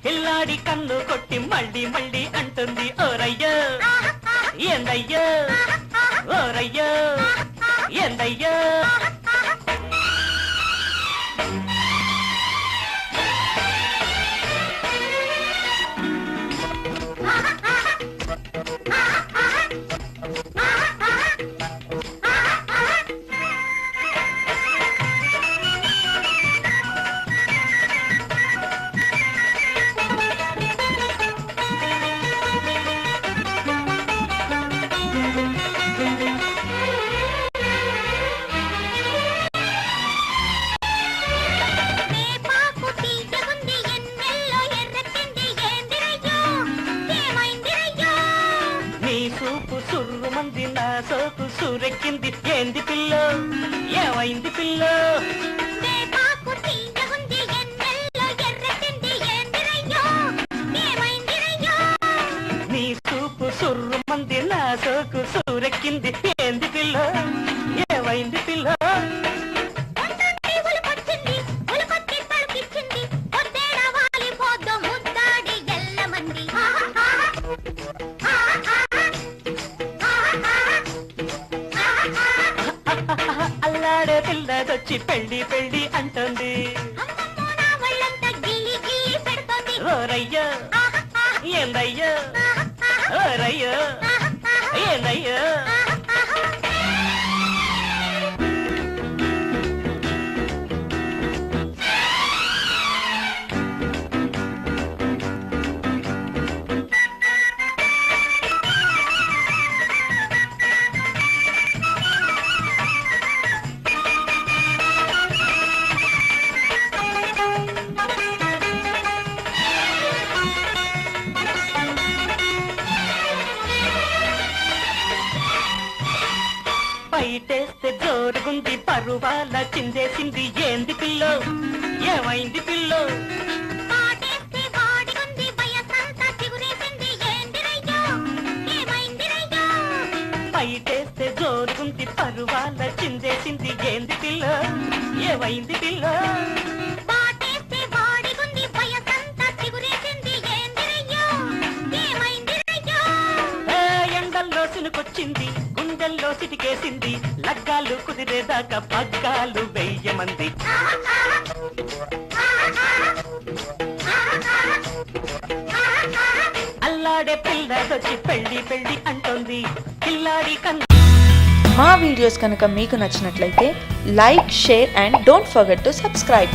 పిల్లాడి కన్ను కొట్టి మళ్ళీ మళ్ళీ అంటుంది ఓరయ్యో ఏందయ్యో ఓరయ్యో ఏందయ్యో. సుర్రుమంది నా సోకు సూరెక్కింది ఏంది పిల్లో ఏమైంది పిల్లో. నీ సూపు సుర్రుమంది నా సోకు సూరెక్కింది ఏంది పిల్లో ఏమైంది పిల్లో. అల్లాడే పిల్లదొచ్చి పెళ్లి పెళ్లి అంటుంది ఓరయ్యో ఏందయ్యో ఓరయ్యో ఏందయ్యో. బయటేస్తే జోరుగుంది పరువాల చిందేసింది ఏంది పిల్లో ఏమైంది పిల్లో. బయటేస్తే జోరుగుంది పరువాల చిందేసింది ఏంది పిల్లో ఏమైంది పిల్లో. ఎండల్లో సినుకొచ్చింది గుండెల్లో సిటికేసింది లగ్గాలు కుదిరేదాకా పగ్గాలు వెయ్యమంది. అల్లాడే పిల్లదొచ్చి పెళ్లి పెళ్లి అంటోంది పిల్లాడి కన్ను. మా వీడియోస్ కనుక మీకు నచ్చినట్లయితే like, share and don't forget to subscribe.